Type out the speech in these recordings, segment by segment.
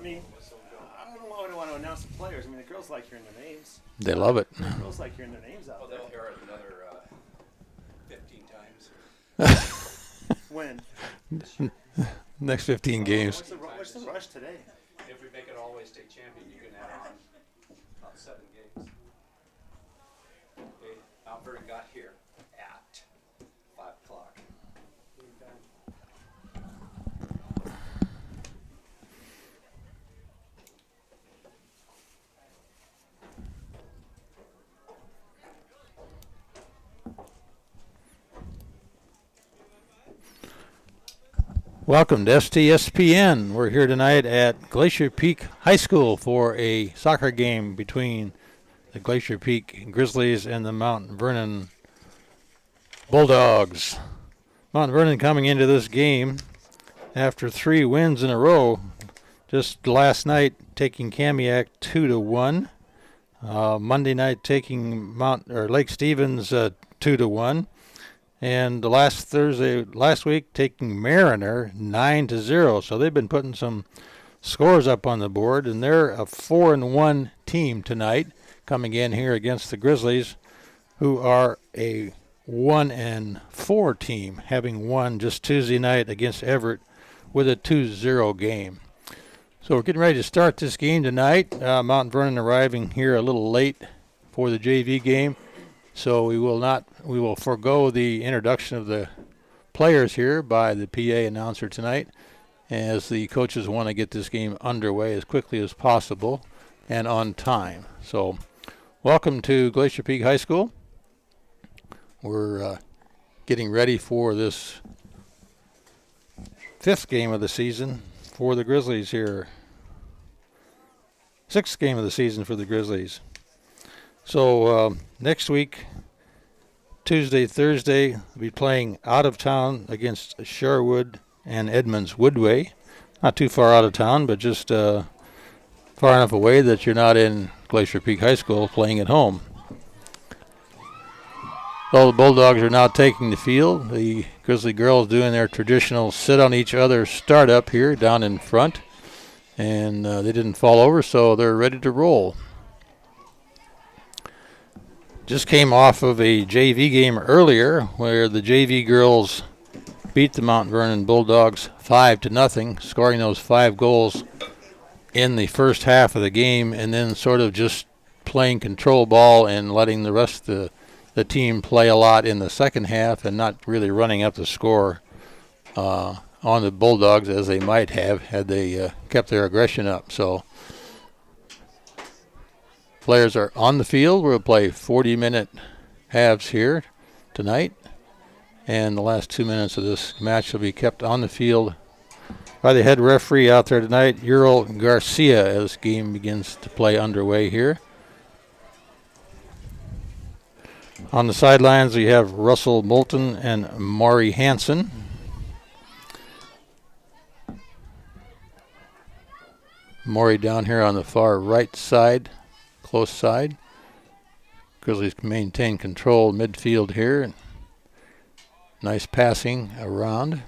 mean, I don't know. I don't want to announce the players. I mean, the girls like hearing their names. They love it. The girls like hearing their names out there. They'll hear it another 15 times. When? Next 15 games. What's the rush today? If we make it all-way state champion, you can add on about 7 games. Okay, Mount Vernon got here at 5 o'clock. Welcome to STSPN. We're here tonight at Glacier Peak High School for a soccer game between the Glacier Peak Grizzlies and the Mount Vernon Bulldogs. Mount Vernon coming into this game after 3 wins in a row. Just last night taking Kamiak 2-1. Monday night taking Lake Stevens 2-1. And last week, taking Mariner 9-0. So they've been putting some scores up on the board, and they're a 4-1 team tonight, coming in here against the Grizzlies, who are a 1-4 team, having won just Tuesday night against Everett with a 2-0 game. So we're getting ready to start this game tonight. Mount Vernon arriving here a little late for the JV game. So we will forego the introduction of the players here by the PA announcer tonight, as the coaches want to get this game underway as quickly as possible and on time. So welcome to Glacier Peak High School. We're getting ready for this 5th game of the season for the Grizzlies here. 6th game of the season for the Grizzlies. So next week, Tuesday, Thursday, we'll be playing out of town against Sherwood and Edmonds Woodway. Not too far out of town, but just far enough away that you're not in Glacier Peak High School playing at home. All the Bulldogs are now taking the field. The Grizzly girls doing their traditional sit on each other startup here down in front. And they didn't fall over, so they're ready to roll. Just came off of a JV game earlier where the JV girls beat the Mount Vernon Bulldogs 5-0, scoring those 5 goals in the first half of the game, and then sort of just playing control ball and letting the rest of the team play a lot in the second half and not really running up the score on the Bulldogs as they might have had they kept their aggression up. So players are on the field. We'll play 40-minute halves here tonight, and the last 2 minutes of this match will be kept on the field by the head referee out there tonight, Ural Garcia, as this game begins to play underway here. On the sidelines, we have Russell Moulton and Maury Hansen. Maury down here on the far right side, close side. Grizzlies can maintain control midfield here. Nice passing around.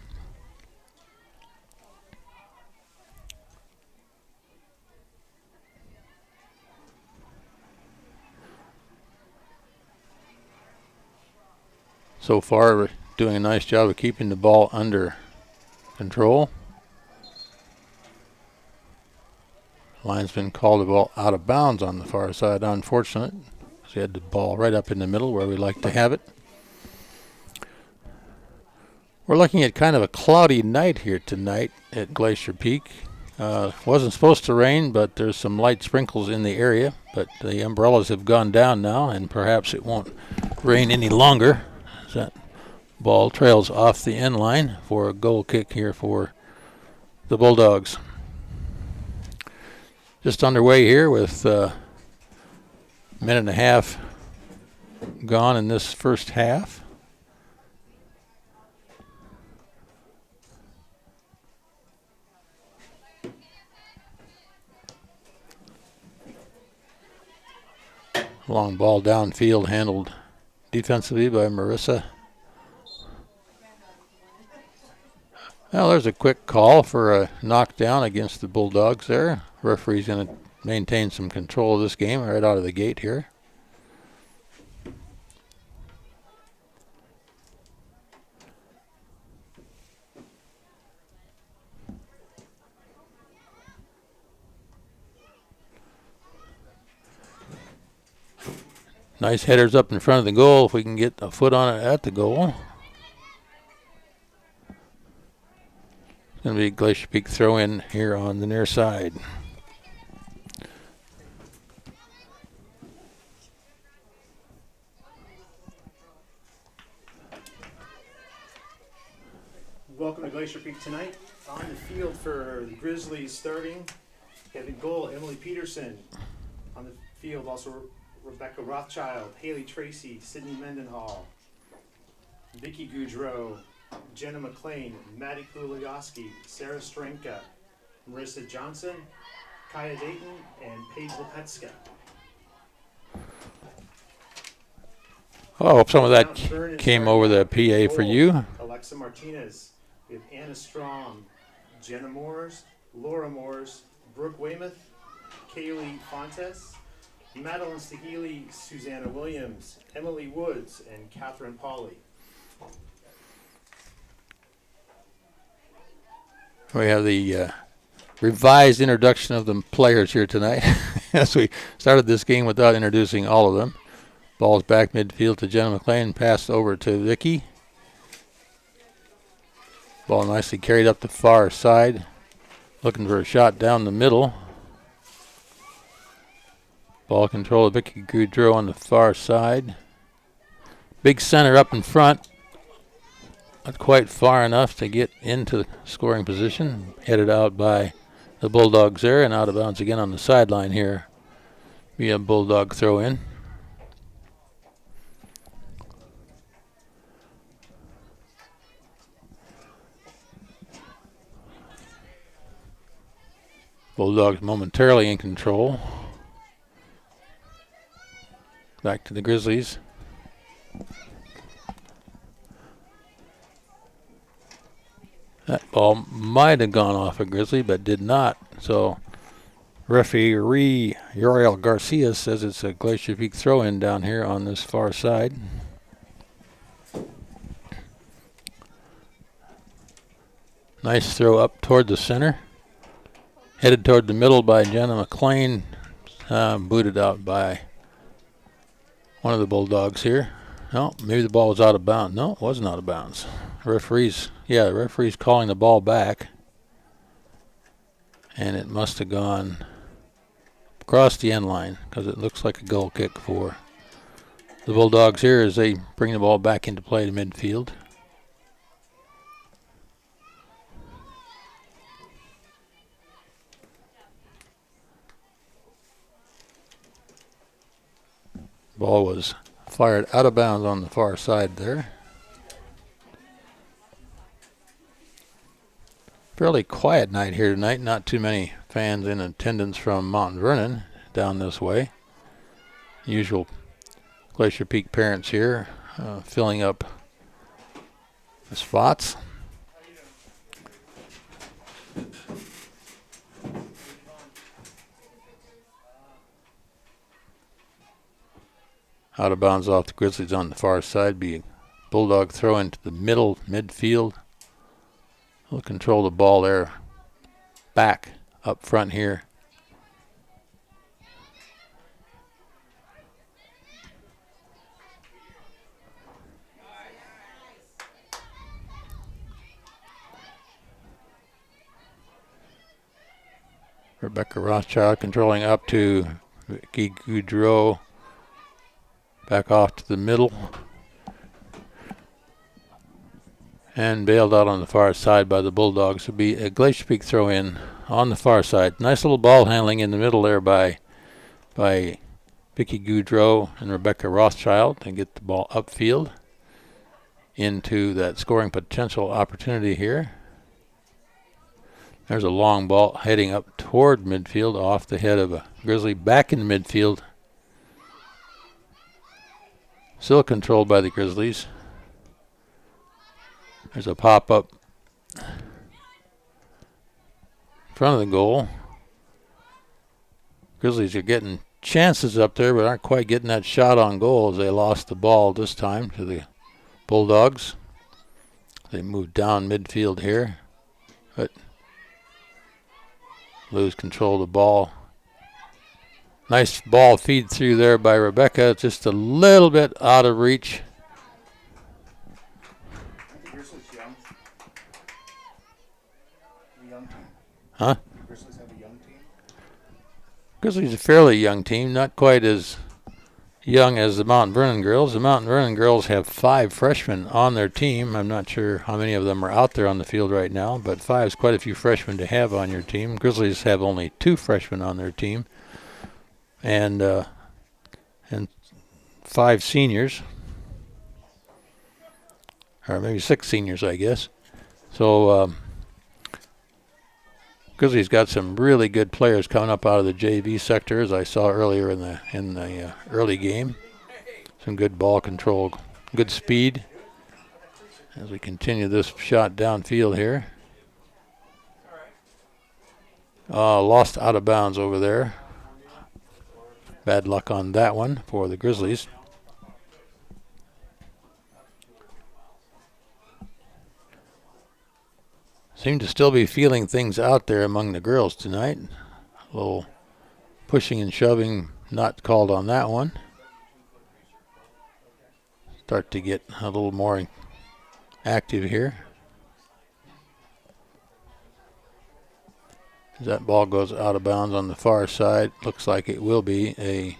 So far, we're doing a nice job of keeping the ball under control. Linesman called the ball out of bounds on the far side. Unfortunate. He had the ball right up in the middle where we like to have it. We're looking at kind of a cloudy night here tonight at Glacier Peak. Wasn't supposed to rain, but there's some light sprinkles in the area. But the umbrellas have gone down now, and perhaps it won't rain any longer. As that ball trails off the end line for a goal kick here for the Bulldogs. Just underway here with a minute and a half gone in this first half. Long ball downfield handled defensively by Marissa Well, there's a quick call for a knockdown against the Bulldogs there. Referee's going to maintain some control of this game right out of the gate here. Nice headers up in front of the goal if we can get a foot on it at the goal. It's going to be a Glacier Peak throw in here on the near side. Welcome to Glacier Peak tonight. On the field for the Grizzlies starting, we have in goal Emily Peterson. On the field also Rebecca Rothschild, Haley Tracy, Sydney Mendenhall, Vicky Goudreau, Jenna McLean, Maddie Kuligoski, Sarah Strenka, Marissa Johnson, Kaya Dayton, and Paige Lepetska. Oh, I hope some of that came over the PA for you. Alexa Martinez, we have Anna Strom, Jenna Moores, Laura Moores, Brooke Weymouth, Kaylee Fontes, Madeline Stahili, Susanna Williams, Emily Woods, and Catherine Pauley. We have the revised introduction of the players here tonight as we started this game without introducing all of them. Ball's back midfield to Jenna McLean, passed over to Vicky. Ball nicely carried up the far side, looking for a shot down the middle. Ball control of Vicky Goudreau on the far side. Big center up in front. Not quite far enough to get into scoring position. Headed out by the Bulldogs there and out of bounds again on the sideline here. Via Bulldog throw in. Bulldogs momentarily in control. Back to the Grizzlies. That ball might have gone off a Grizzly, but did not. So referee Uriel Garcia says it's a Glacier Peak throw-in down here on this far side. Nice throw up toward the center. Headed toward the middle by Jenna McLean. Booted out by one of the Bulldogs here. No, maybe the ball was out of bounds. No, it wasn't out of bounds. The referee's calling the ball back. And it must have gone across the end line because it looks like a goal kick for the Bulldogs here as they bring the ball back into play to midfield. Ball was fired out of bounds on the far side there. Fairly quiet night here tonight. Not too many fans in attendance from Mount Vernon down this way. Usual Glacier Peak parents here filling up the spots. Out of bounds off the Grizzlies on the far side. Be a Bulldog throw into the midfield. We'll control the ball there. Back up front here. Rebecca Rothschild controlling up to Vicky Goudreau. Back off to the middle. And bailed out on the far side by the Bulldogs. Will be a Glacier Peak throw in on the far side. Nice little ball handling in the middle there by Vicky Goudreau and Rebecca Rothschild to get the ball upfield into that scoring potential opportunity here. There's a long ball heading up toward midfield off the head of a Grizzly back in midfield. Still controlled by the Grizzlies. There's a pop-up front of the goal. Grizzlies are getting chances up there, but aren't quite getting that shot on goal as they lost the ball this time to the Bulldogs. They moved down midfield here, but lose control of the ball. Nice ball feed through there by Rebecca, just a little bit out of reach. Grizzlies young. Young team. Huh? Grizzlies have a young team. Grizzlies a fairly young team, not quite as young as the Mount Vernon girls. The Mount Vernon girls have 5 freshmen on their team. I'm not sure how many of them are out there on the field right now, but 5 is quite a few freshmen to have on your team. Grizzlies have only 2 freshmen on their team, and 5 seniors, or maybe 6 seniors, I guess. So Grizzlies got some really good players coming up out of the JV sector, as I saw earlier in the early game. Some good ball control, good speed. As we continue this shot downfield here. Lost out of bounds over there. Bad luck on that one for the Grizzlies. Seem to still be feeling things out there among the girls tonight. A little pushing and shoving, not called on that one. Start to get a little more active here. As that ball goes out of bounds on the far side, looks like it will be a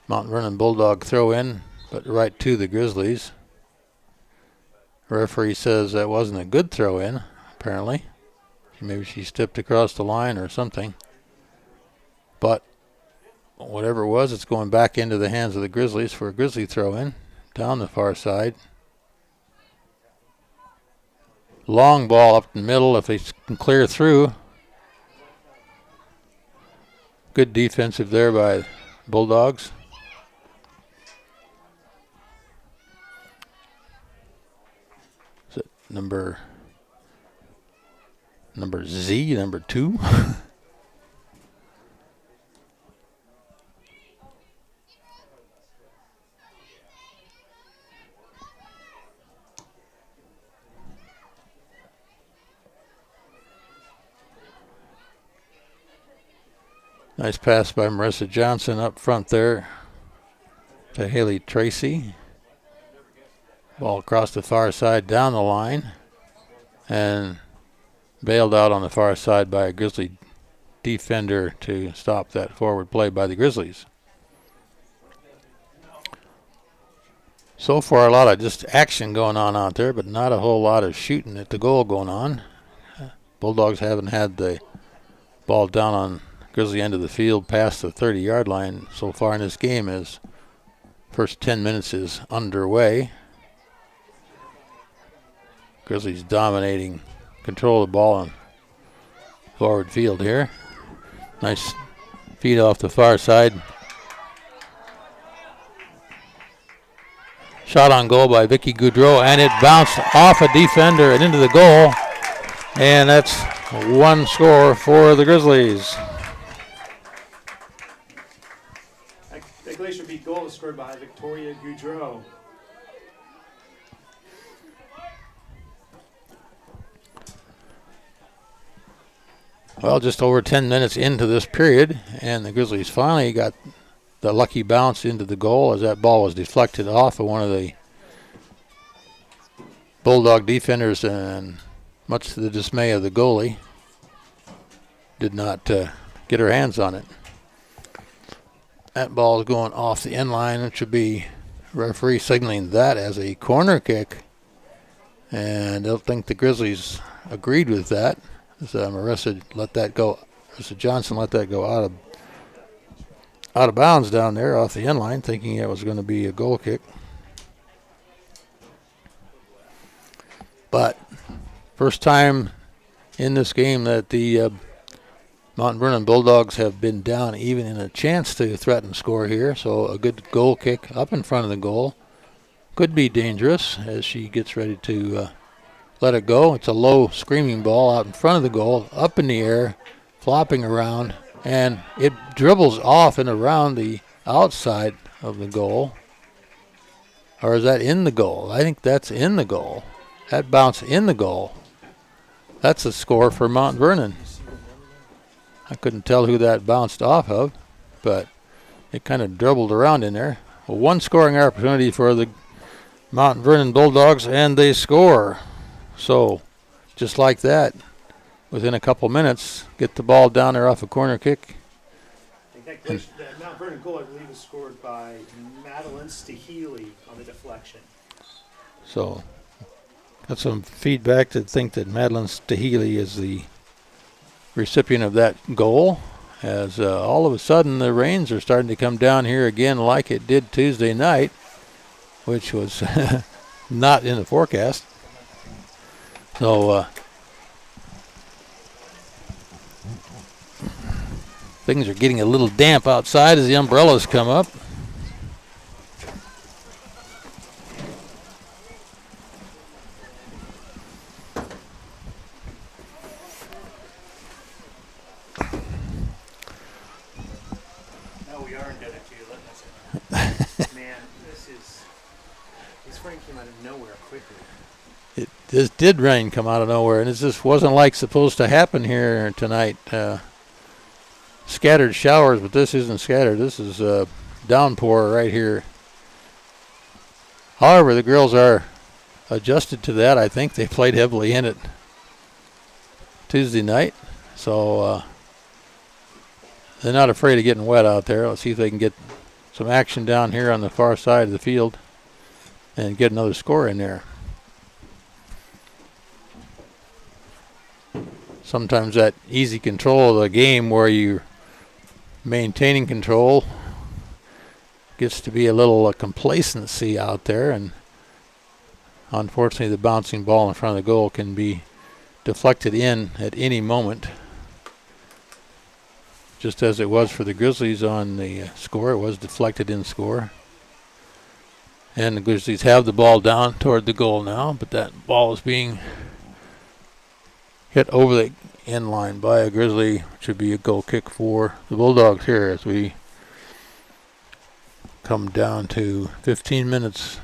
Mount Vernon Bulldog throw-in, but right to the Grizzlies. The referee says that wasn't a good throw-in, apparently. Maybe she stepped across the line or something. But whatever it was, it's going back into the hands of the Grizzlies for a Grizzly throw-in down the far side. Long ball up the middle if they can clear through. Good defensive there by Bulldogs. Number Z, number 2. Nice pass by Marissa Johnson up front there to Haley Tracy. Ball across the far side down the line and bailed out on the far side by a Grizzly defender to stop that forward play by the Grizzlies. So far, a lot of just action going on out there, but not a whole lot of shooting at the goal going on. Bulldogs haven't had the ball down on Grizzly end of the field past the 30-yard line so far in this game, as first 10 minutes is underway. Grizzlies dominating control of the ball on forward field here. Nice feed off the far side. Shot on goal by Vicky Goudreau, and it bounced off a defender and into the goal. And that's 1 score for the Grizzlies. The Glacier beat goal was scored by Victoria Goudreau. Well, just over 10 minutes into this period, and the Grizzlies finally got the lucky bounce into the goal as that ball was deflected off of one of the Bulldog defenders, and much to the dismay of the goalie, did not get her hands on it. That ball is going off the end line. It should be referee signaling that as a corner kick, and I don't think the Grizzlies agreed with that. Marissa Johnson let that go out of bounds down there off the end line, thinking it was going to be a goal kick. But first time in this game that the Mount Vernon Bulldogs have been down even in a chance to threaten score here. So a good goal kick up in front of the goal could be dangerous as she gets ready to let it go. It's a low screaming ball out in front of the goal, up in the air, flopping around, and it dribbles off and around the outside of the goal. Or is that in the goal? I think that's in the goal. That bounced in the goal. That's a score for Mount Vernon. I couldn't tell who that bounced off of, but it kind of dribbled around in there. Well, one scoring opportunity for the Mount Vernon Bulldogs, and they score. So, just like that, within a couple minutes, get the ball down there off a corner kick. I think that Mount Vernon goal, I believe, was scored by Madeline Staheli on the deflection. So, got some feedback to think that Madeline Staheli is the recipient of that goal, as all of a sudden the rains are starting to come down here again like it did Tuesday night, which was not in the forecast. So things are getting a little damp outside as the umbrellas come up. This did rain come out of nowhere, and it just wasn't like supposed to happen here tonight. Scattered showers, but this isn't scattered. This is downpour right here. However, the girls are adjusted to that. I think they played heavily in it Tuesday night, so they're not afraid of getting wet out there. Let's see if they can get some action down here on the far side of the field and get another score in there. Sometimes that easy control of the game where you're maintaining control gets to be a little complacency out there, and unfortunately the bouncing ball in front of the goal can be deflected in at any moment, just as it was for the Grizzlies on the score. It was deflected in score, and the Grizzlies have the ball down toward the goal now, but that ball is being hit over the end line by a Grizzly, which would be a goal kick for the Bulldogs here as we come down to 15 minutes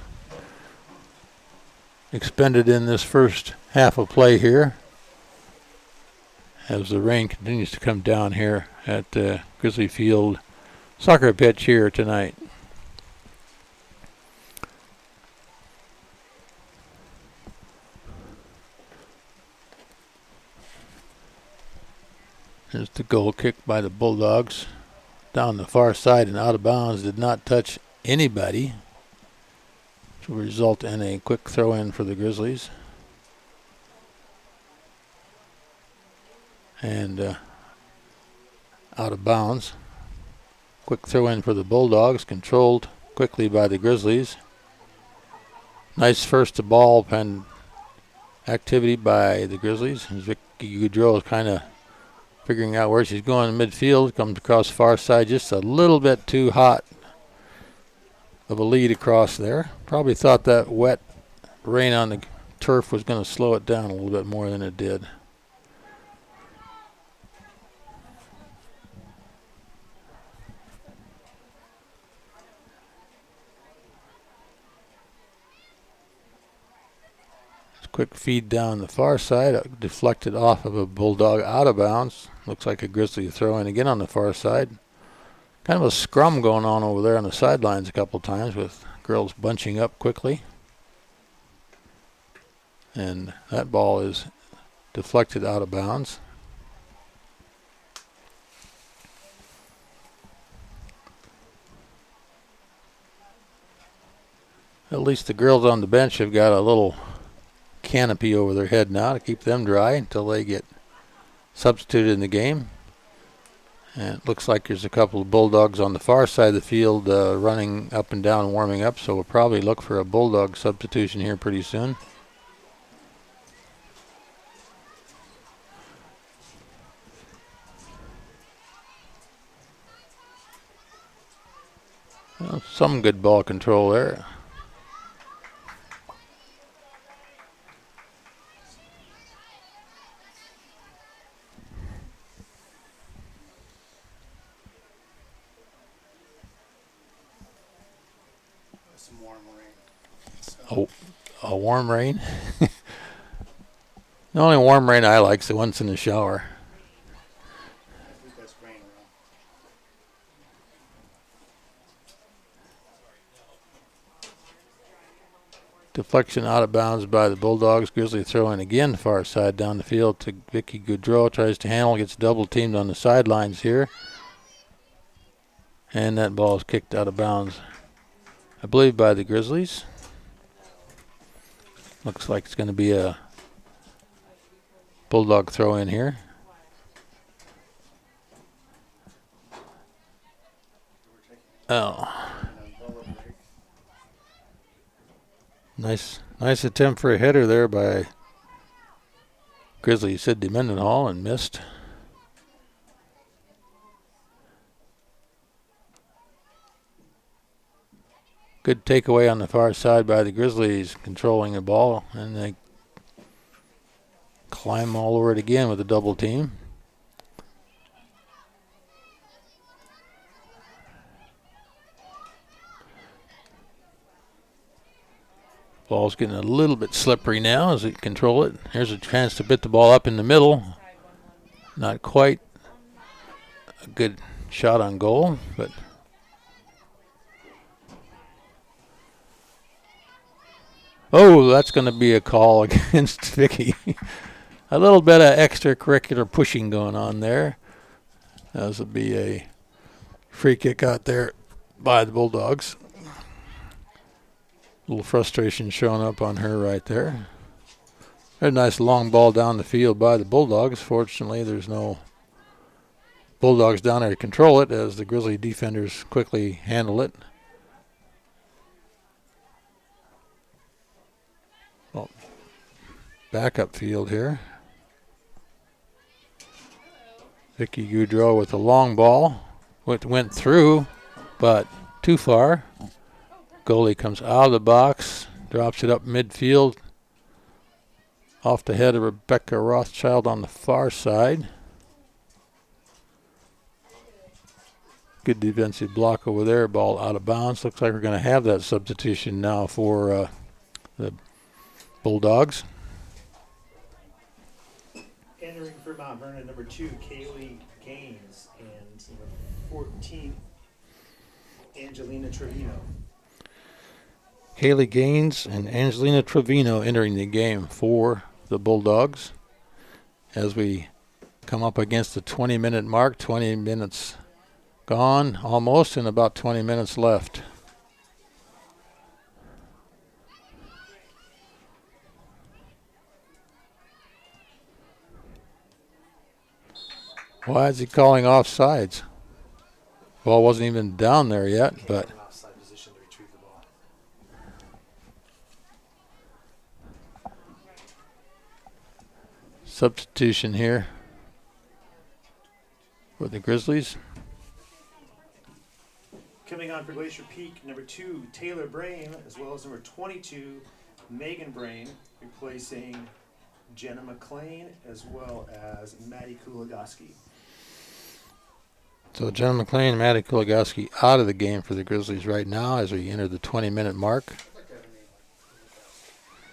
expended in this first half of play here, as the rain continues to come down here at the Grizzly Field soccer pitch here tonight. There's the goal kick by the Bulldogs down the far side and out of bounds. Did not touch anybody, which will result in a quick throw in for the Grizzlies. And out of bounds. Quick throw in for the Bulldogs, controlled quickly by the Grizzlies. Nice first to ball pen activity by the Grizzlies. Vicky Goudreau is kind of figuring out where she's going in midfield. Comes across the far side, just a little bit too hot of a lead across there. Probably thought that wet rain on the turf was going to slow it down a little bit more than it did. Quick feed down the far side, deflected off of a Bulldog out of bounds. Looks like a Grizzly throw in again on the far side. Kind of a scrum going on over there on the sidelines a couple times with girls bunching up quickly. And that ball is deflected out of bounds. At least the girls on the bench have got a little canopy over their head now to keep them dry until they get substituted in the game. And it looks like there's a couple of Bulldogs on the far side of the field running up and down and warming up, so we'll probably look for a Bulldog substitution here pretty soon. Well, some good ball control there. warm rain. Oh, a warm rain. The only warm rain I like is the ones in the shower. I think that's rain, Ron. Deflection out of bounds by the Bulldogs. Grizzly throwing again far side down the field to Vicky Goudreau. Tries to handle, gets double teamed on the sidelines here. And that ball is kicked out of bounds, I believe, by the Grizzlies. Looks like it's going to be a Bulldog throw in here. Oh. Nice attempt for a header there by Grizzly Sydney Mendenhall and missed. Good takeaway on the far side by the Grizzlies, controlling the ball, and they climb all over it again with a double team. Ball's getting a little bit slippery now as they control it. Here's a chance to bit the ball up in the middle. Not quite a good shot on goal, but oh, that's going to be a call against Vicky. A little bit of extracurricular pushing going on there. This will be a free kick out there by the Bulldogs. A little frustration showing up on her right there. A nice long ball down the field by the Bulldogs. Fortunately, there's no Bulldogs down there to control it as the Grizzly defenders quickly handle it. Well, backup field here. Vicky Goudreau with a long ball. Went through, but too far. Goalie comes out of the box, drops it up midfield, off the head of Rebecca Rothschild on the far side. Good defensive block over there, ball out of bounds. Looks like we're going to have that substitution now for the Bulldogs. Entering for Mount Vernon, number 2, Kaylee Gaines, and number 14, Angelina Trevino. Kaylee Gaines and Angelina Trevino entering the game for the Bulldogs as we come up against the 20-minute mark. 20 minutes gone almost, and about 20 minutes left. Why is he calling offsides? Ball wasn't even down there yet, but Offside position to retrieve the ball. substitution here for the Grizzlies. Coming on for Glacier Peak, number 2, Taylor Brain, as well as number 22, Megan Brain, replacing Jenna McLean, as well as Maddie Kuligoski. So Jenna McLean and Maddie Kuligoski out of the game for the Grizzlies right now as we enter the 20-minute mark.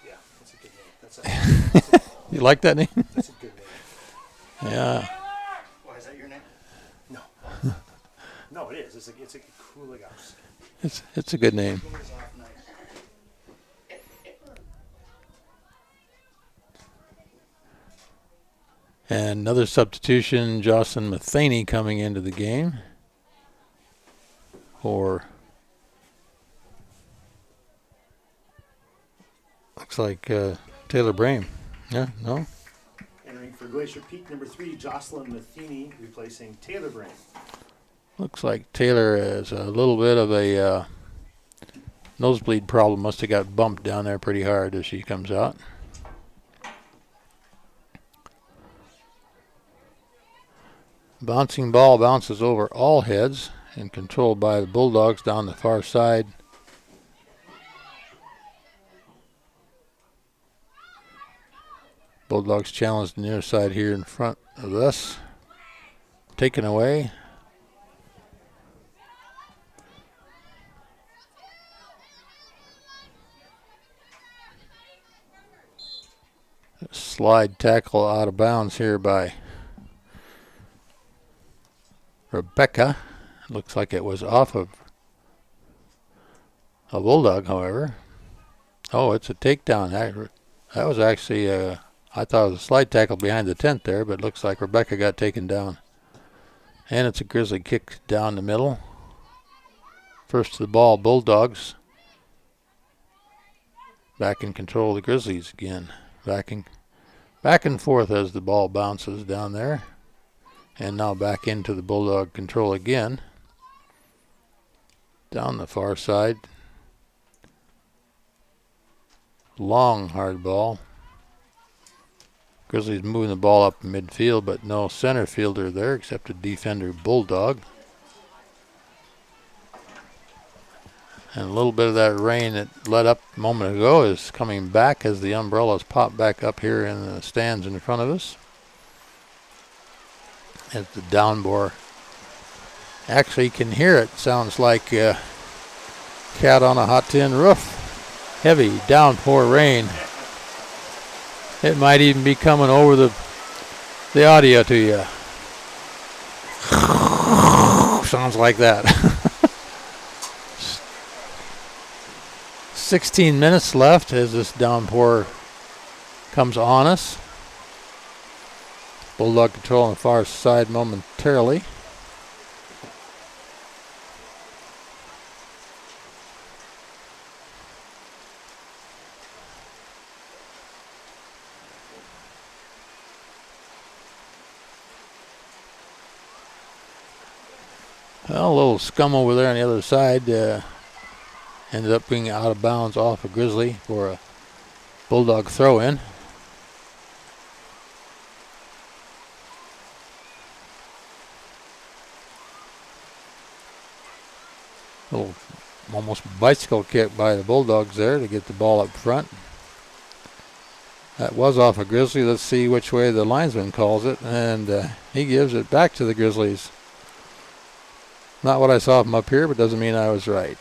Yeah, that's a good name. That's a You like that name? That's a good name. Yeah. Why is that your name? No. No, it is. It's a Kuligoski. It's a good name. Yours off nice. And another substitution, Jocelyn Matheny coming into the game for, looks like Taylor Brame. Yeah, no? Entering for Glacier Peak, number 3, Jocelyn Matheny, replacing Taylor Brain. Looks like Taylor has a little bit of a nosebleed problem. Must have got bumped down there pretty hard as she comes out. Bouncing ball bounces over all heads and controlled by the Bulldogs down the far side. Bulldogs challenge the near side here in front of us. Taken away. Slide tackle out of bounds here by Rebecca. Looks like it was off of a Bulldog, however. Oh, it's a takedown. That was actually, I thought it was a slide tackle behind the tent there, but it looks like Rebecca got taken down. And it's a Grizzly kick down the middle. First to the ball, Bulldogs. Back in control of the Grizzlies again. Back and forth as the ball bounces down there. And now back into the Bulldog control again. Down the far side. Long hard ball. Grizzlies moving the ball up midfield, but no center fielder there except a defender Bulldog. And a little bit of that rain that let up a moment ago is coming back as the umbrellas pop back up here in the stands in front of us. As the downpour, actually you can hear it. Sounds like a cat on a hot tin roof. Heavy downpour rain. It might even be coming over the audio to you. Sounds like that. 16 minutes left as this downpour comes on us. Bulldog control on the far side momentarily. Well, a little scum over there on the other side. Ended up being out of bounds off a Grizzly for a Bulldog throw-in. Little almost bicycle kick by the Bulldogs there to get the ball up front. That was off a Grizzly. Let's see which way the linesman calls it. And he gives it back to the Grizzlies. Not what I saw from up here, but doesn't mean I was right.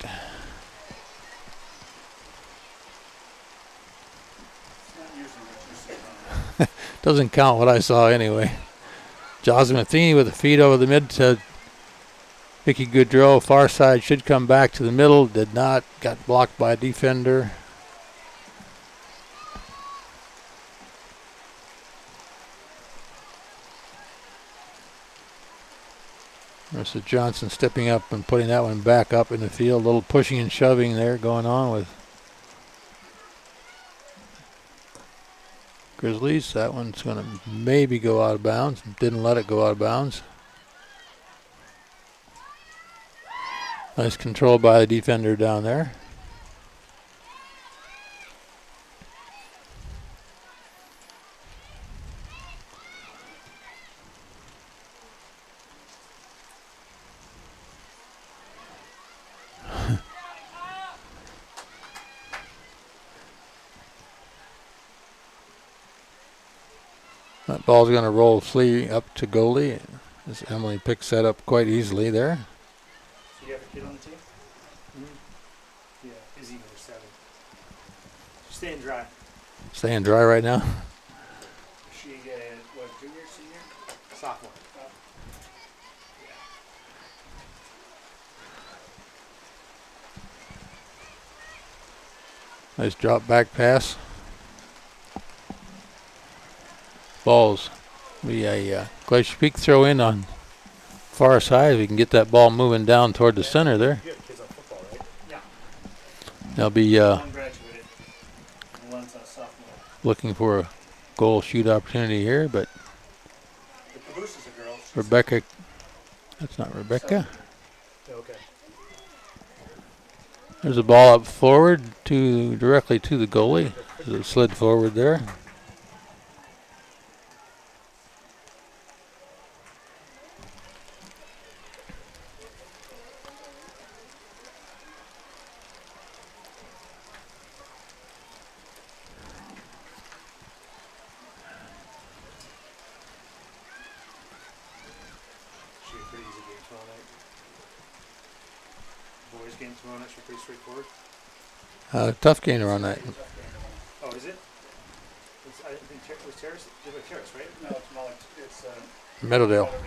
Doesn't count what I saw anyway. Joseph Matheny with a feed over the mid to Vicky Goodrow. Far side should come back to the middle. Did not. Got blocked by a defender. Marissa Johnson stepping up and putting that one back up in the field. A little pushing and shoving there going on with Grizzlies. That one's going to maybe go out of bounds. Didn't let it go out of bounds. Nice control by the defender down there. That ball's going to roll free up to goalie. As Emily picks that up quite easily there. So you have a kid on the team? Mm-hmm. Yeah, Izzy number 7. She's staying dry. Staying dry right now. She, what, junior, senior? Sophomore. Nice drop back pass. Balls. Be a Glacier Peak throw in on far side. We can get that ball moving down toward the center there. You have kids on football, right? Yeah. They'll be One graduated. And one's a sophomore. looking for a goal shoot opportunity here, but The caboose is a girl. Rebecca, that's not Rebecca. Okay. There's a ball up forward directly to the goalie. It slid forward there. Should be a pretty easy game tomorrow night. Boys game tomorrow night should be pretty straightforward. Tough game around that. Oh, is it? I think it was Terrace, Terrace, right? No, it's Mullen. It's Meadowdale. Okay.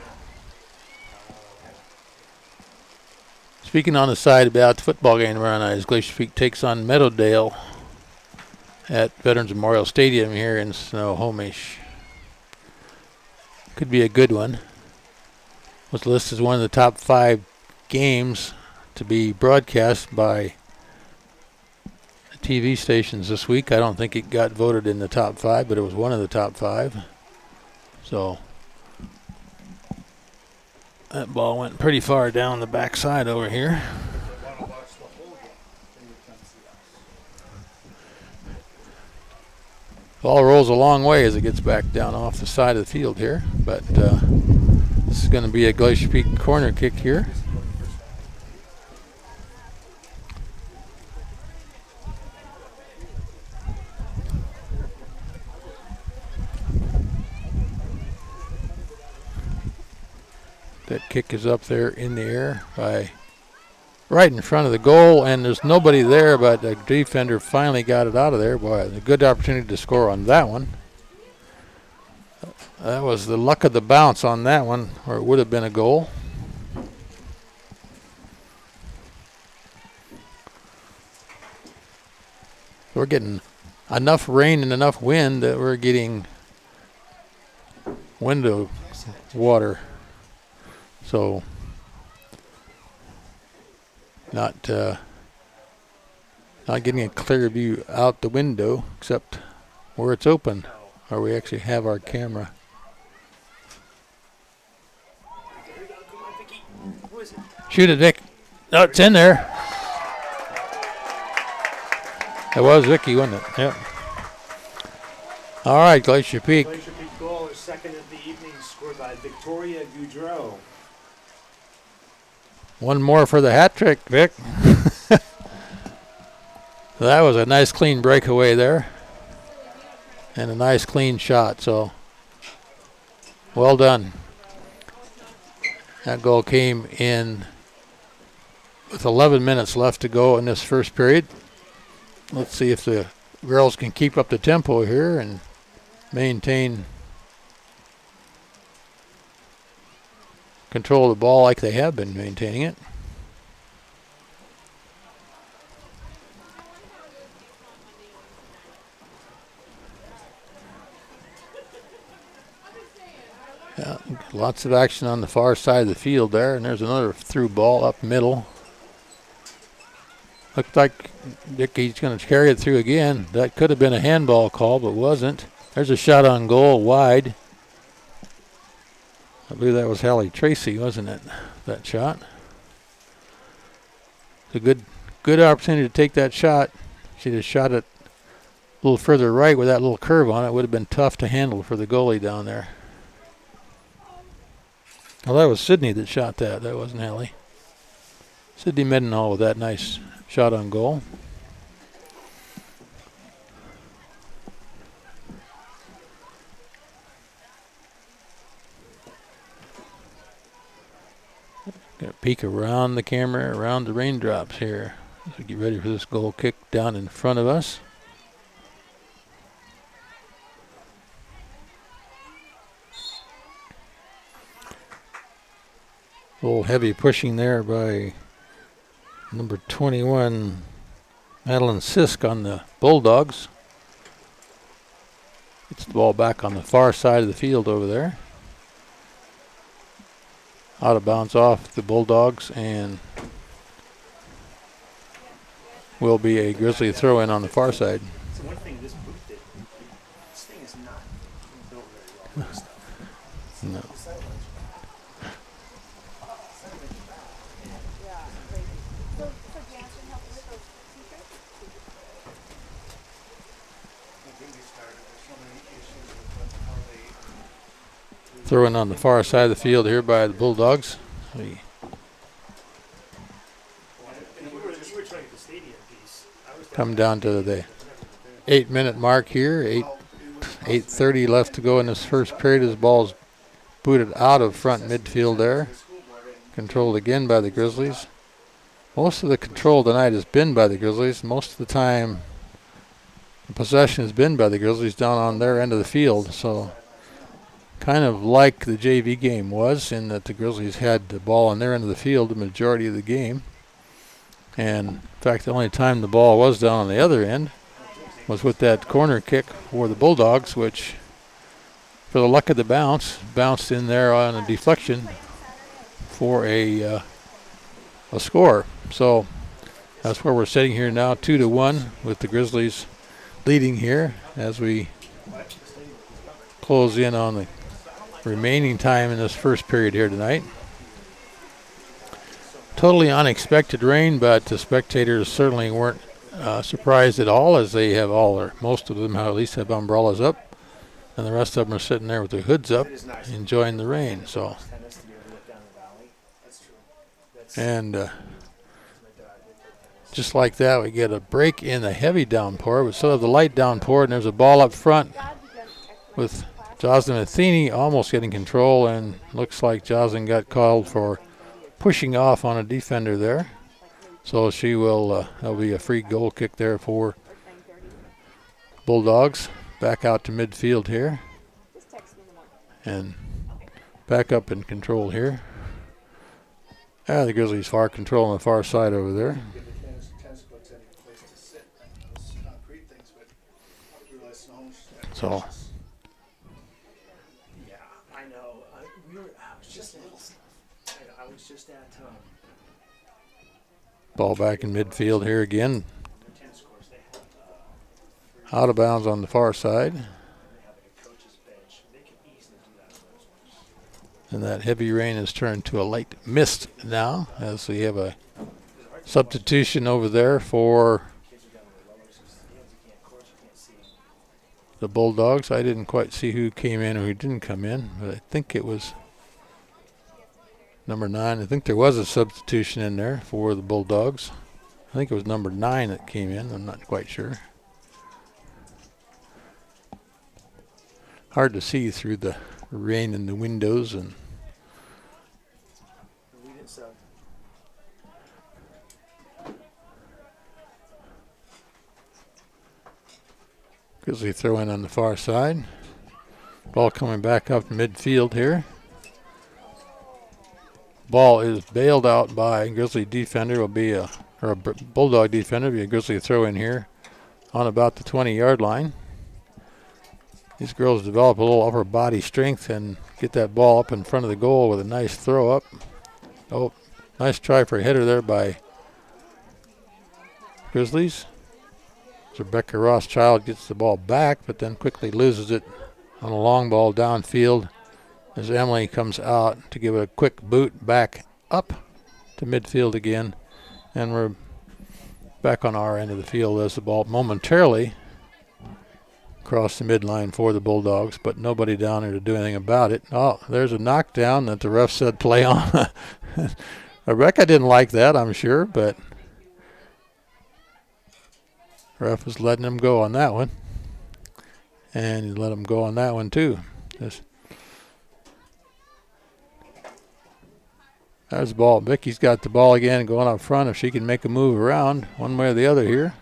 Speaking on the side about the football game tomorrow night, as Glacier Peak takes on Meadowdale at Veterans Memorial Stadium here in Snohomish. Could be a good one. Was listed as one of the top 5 games to be broadcast by the TV stations this week. I don't think it got voted in the top 5, but it was one of the top 5. So that ball went pretty far down the backside over here. If they want to watch the whole game, they would come see us. Ball rolls a long way as it gets back down off the side of the field here, but this is going to be a Glacier Peak corner kick here. That kick is up there in the air by right in front of the goal, and there's nobody there, but the defender finally got it out of there. Boy, a good opportunity to score on that one. That was the luck of the bounce on that one, or it would have been a goal. We're getting enough rain and enough wind that we're getting window water. So not getting a clear view out the window except where it's open, or we actually have our camera. There we go. Come on, Vicky. Who is it? Shoot it, Vic. No, it's in there. It was Vicky, wasn't it? Yep. All right, Glacier Peak. Glacier Peak goal is second of the evening, scored by Victoria Goudreau. One more for the hat trick, Vic. That was a nice clean breakaway there. And a nice clean shot, so well done. That goal came in with 11 minutes left to go in this first period. Let's see if the girls can keep up the tempo here and maintain control of the ball like they have been maintaining it. Yeah, lots of action on the far side of the field there, and there's another through ball up middle. Looked like Vicky's going to carry it through again. That could have been a handball call, but wasn't. There's a shot on goal wide. I believe that was Hallie Tracy, wasn't it? That shot. It's a good opportunity to take that shot. She'd have shot it a little further right with that little curve on it. Would have been tough to handle for the goalie down there. Well, that was Sydney that shot that. That wasn't Hallie. Sydney Mendenhall with that nice shot on goal. Gonna peek around the camera, around the raindrops here as we get ready for this goal kick down in front of us. A little heavy pushing there by number 21, Madeline Sisk on the Bulldogs. Gets the ball back on the far side of the field over there. Out of bounds off the Bulldogs, and will be a Grizzly throw in on the far side. So one thing this booth did, this thing is not built very well. This stuff. No. Throwing on the far side of the field here by the Bulldogs. And you were trying the stadium piece. I was Come down to the 8-minute mark here. 8:30 left to go in this first period as the ball's booted out of front midfield there. Controlled again by the— most of the control tonight has been by the Grizzlies. Most of the time possession has been by the Grizzlies down on their end of the field. So kind of like the JV game was, in that the Grizzlies had the ball on their end of the field the majority of the game. And in fact, the only time the ball was down on the other end was with that corner kick for the Bulldogs, which, for the luck of the bounce, bounced in there on a deflection for a score. So that's where we're sitting here now, 2-1, with the Grizzlies leading here as we close in on the remaining time in this first period here tonight. Totally unexpected rain, but the spectators certainly weren't surprised at all, as they have all, or most of them at least have umbrellas up, and the rest of them are sitting there with their hoods up, enjoying the rain. So, and just like that, we get a break in the heavy downpour. We still have the light downpour, and there's a ball up front with Jocelyn Athene almost getting control, and looks like Jocelyn got called for pushing off on a defender there. So she will, there'll be a free goal kick there for Bulldogs. Back out to midfield here. And back up in control here. The Grizzlies far control on the far side over there. So. Yeah, I know. I was just little stuff. I was just at Ball back in midfield here again. Out of bounds on the far side. And that heavy rain has turned to a light mist now, as we have a substitution over there for the Bulldogs. I didn't quite see who came in or who didn't come in, but I think it was number 9. I think there was a substitution in there for the Bulldogs. I think it was number 9 that came in. I'm not quite sure. Hard to see through the rain in the windows. And Grizzly throw in on the far side. Ball coming back up midfield here. Ball is bailed out by Grizzly defender. Will be a Bulldog defender. Be a Grizzly throw in here on about the 20-yard line. These girls develop a little upper body strength and get that ball up in front of the goal with a nice throw up. Oh, nice try for a header there by Grizzlies. Rebecca Rothschild gets the ball back, but then quickly loses it on a long ball downfield as Emily comes out to give it a quick boot back up to midfield again. And we're back on our end of the field as the ball momentarily crossed the midline for the Bulldogs, but nobody down there to do anything about it. Oh, there's a knockdown that the ref said play on. Rebecca didn't like that, I'm sure, but ref was letting him go on that one. And he let him go on that one too. There's the ball. Vicky's got the ball again going up front if she can make a move around one way or the other here.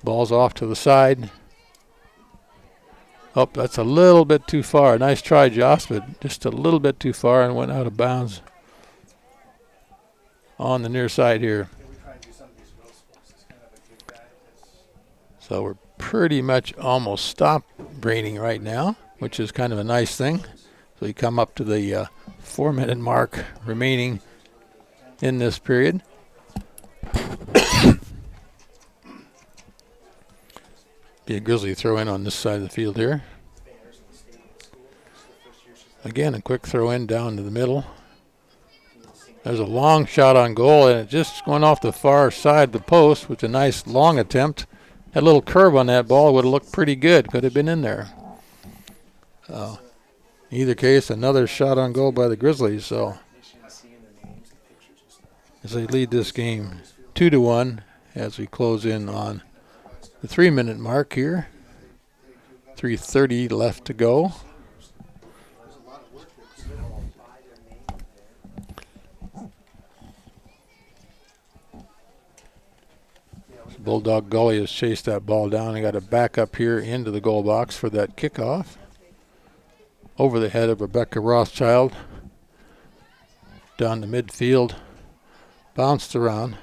Ball's off to the side. Oh, that's a little bit too far. Nice try, Joss, but just a little bit too far and went out of bounds on the near side here. So we're pretty much almost stopped raining right now, which is kind of a nice thing. So you come up to the 4-minute mark remaining in this period. Be a Grizzly throw in on this side of the field here. Again, a quick throw in down to the middle. There's a long shot on goal, and it just went off the far side of the post with a nice long attempt. That little curve on that ball would have looked pretty good. Could have been in there. In either case, another shot on goal by the Grizzlies. So as they lead this game 2-1 as we close in on the 3-minute mark here. 3:30 left to go. Bulldog goalie has chased that ball down and got it back up here into the goal box for that kickoff. Over the head of Rebecca Rothschild. Down to midfield. Bounced around.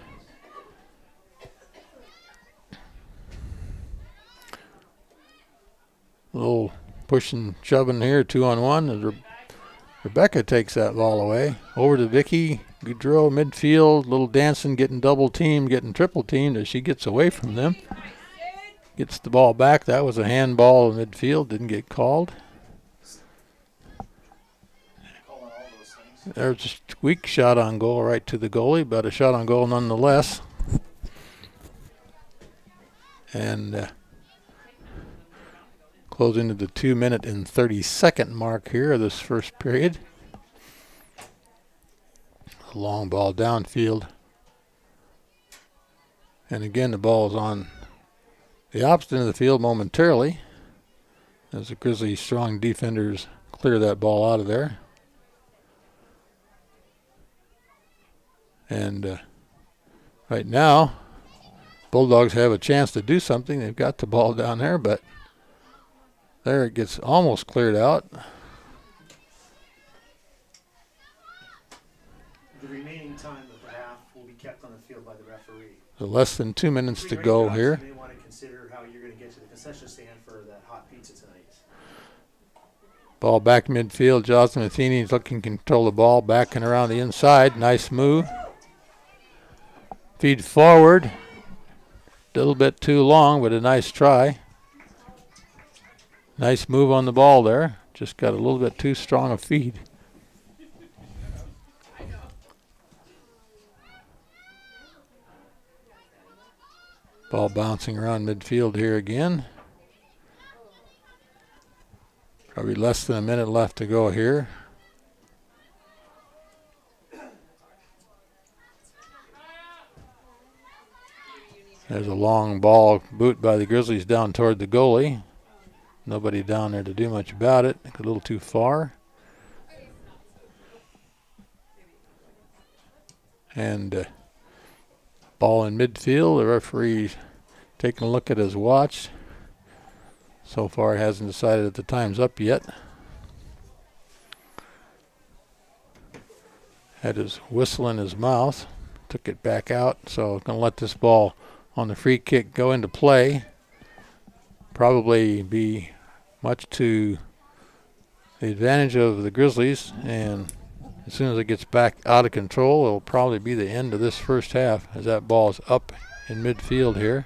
A little pushing, shoving here, 2-on-1. As Rebecca takes that ball away. Over to Vicky Goudreau, midfield. Little dancing, getting double teamed, getting triple teamed as she gets away from them. Gets the ball back. That was a handball in midfield. Didn't get called. There's a weak shot on goal right to the goalie, but a shot on goal nonetheless. And closing to the 2-minute and 30-second mark here of this first period. A long ball downfield. And again, the ball is on the opposite end of the field momentarily as the Grizzlies' strong defenders clear that ball out of there. And right now, Bulldogs have a chance to do something. They've got the ball down there, but there it gets almost cleared out. The remaining time of the half will be kept on the field by the referee. So less than 2 minutes to go here. You may want to consider how you're going to get to the concession stand for that hot pizza tonight. Ball back midfield. Jocelyn Matheny is looking to control the ball, backing around the inside. Nice move. Feed forward. A little bit too long, but a nice try. Nice move on the ball there. Just got a little bit too strong a feed. Ball bouncing around midfield here again. Probably less than a minute left to go here. There's a long ball boot by the Grizzlies down toward the goalie. Nobody down there to do much about it. A little too far. And ball in midfield. The referee taking a look at his watch. So far hasn't decided that the time's up yet. Had his whistle in his mouth. Took it back out. So going to let this ball on the free kick go into play. Probably be much to the advantage of the Grizzlies, and as soon as it gets back out of control, it'll probably be the end of this first half as that ball is up in midfield here.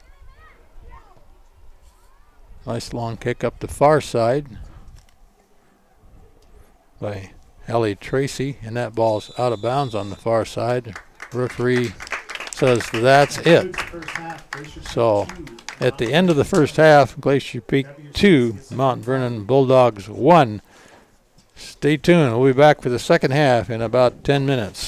Nice long kick up the far side by Ellie Tracy, and that ball's out of bounds on the far side. Referee says that's it. So at the end of the first half, Glacier Peak 2, Mount Vernon Bulldogs 1. Stay tuned. We'll be back for the second half in about 10 minutes.